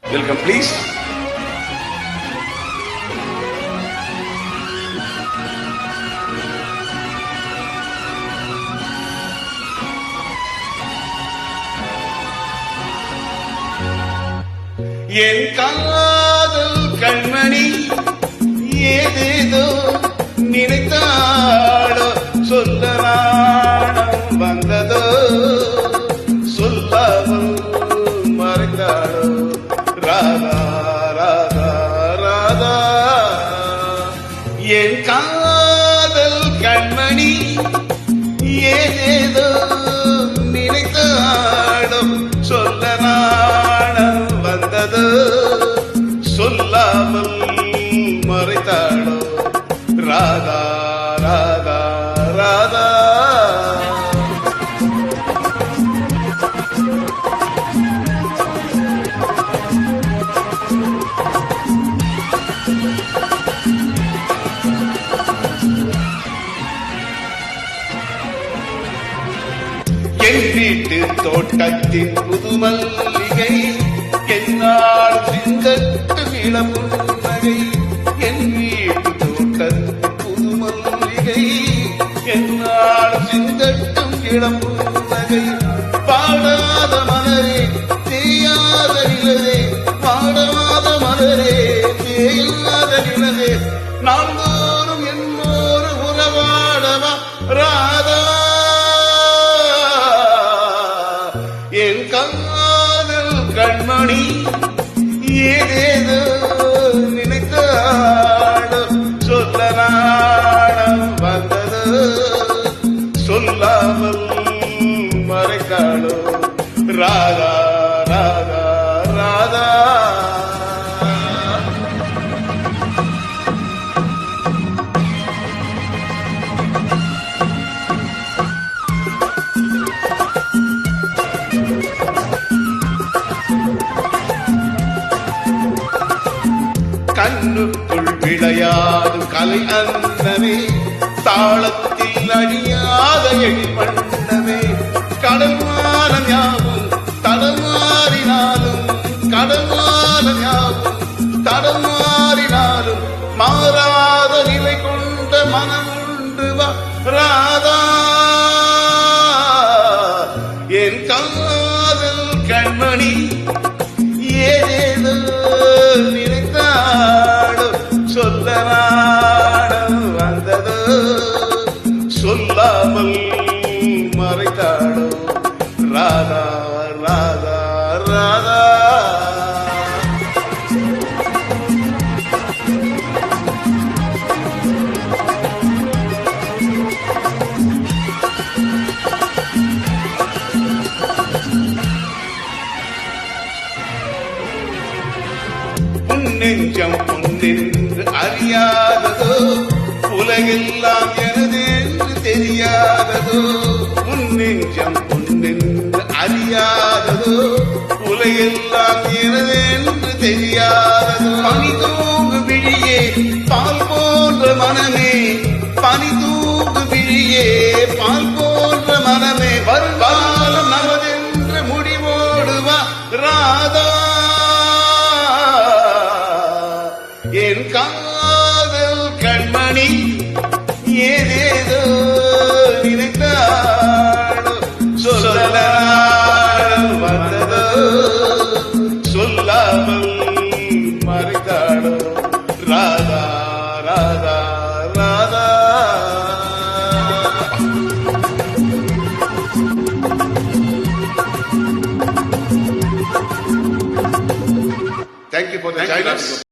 Welcome, please. என் காதல் கண்மணி ஏதேதோ நினைத்தாளோ சொல்ல நாணம் வந்ததோ சொல்லாமல் மறைந்தாளோ ராதா ராதா ராதா என் காதல் கண்மணி ஏதேதோ நினைத்தாளோ சொல்ல நாணம் வந்ததோ சொல்லாமல் மறைத்தாளோ ராதா ராதா ராதா என் வீட்டு தோட்டத்தின் புது மல்லிகை என்னால் சிங்கட்டு இளமுன்னகை என் வீட்டு தோட்டத்தின் புது மல்லிகை என்னால் சிங்கட்டும் இளமுன்னகை பாடாத மலரே தேயாத நிலவே பாடாத மலரே தேயாத நிலவே நாள்தோறும் என்னோடு உறவாடவா ராதா என் காதல் கண்மணி ஏதேதோ நினைத்தாளோ சொல்ல நாணம் வந்ததோ சொல்லாமல் மறைத்தாளோ ராதா ராதா ராதா கண்ணுக்குள் விளையாடும் கலை அன்னமே தாளத்தில் அழியாத எழிமண்ணமே கடல்மானம் யாவும் தடமாறினாலும் கடல்மானம் யாவும் தடமாறினாலும் மாறாத நிலை கொண்ட மனம் உண்டு வா ராதா என் காதல் கண்மணி ஏதேதோ நினைத்தாளோ சொல்ல நாணம் வந்ததோ சொல்லாமல் மறைத்தாளோ ராதா ராதா ராதா நெஞ்சம் பொன்னென்று அறியாததோ உலகெல்லாம் எனது என்று தெரியாததோ உன் நெஞ்சம் பொன்னென்று அறியாததோ உலகெல்லாம் எனது என்று தெரியாததோ பனி தூங்கு விழியே பால் போன்ற மனமே பனி தூங்கு விழியே பால் போன்ற மனமே வருங்காலம் நமதென்று முடிவோடுவா ராதா என் காதல் கண்மணி ஏதேதோ நினைத்தாளோ சொல்ல நாணம் வந்ததோ சொல்லாமல் மறைத்தாளோ Radha Radha Radha Thank you for the join us.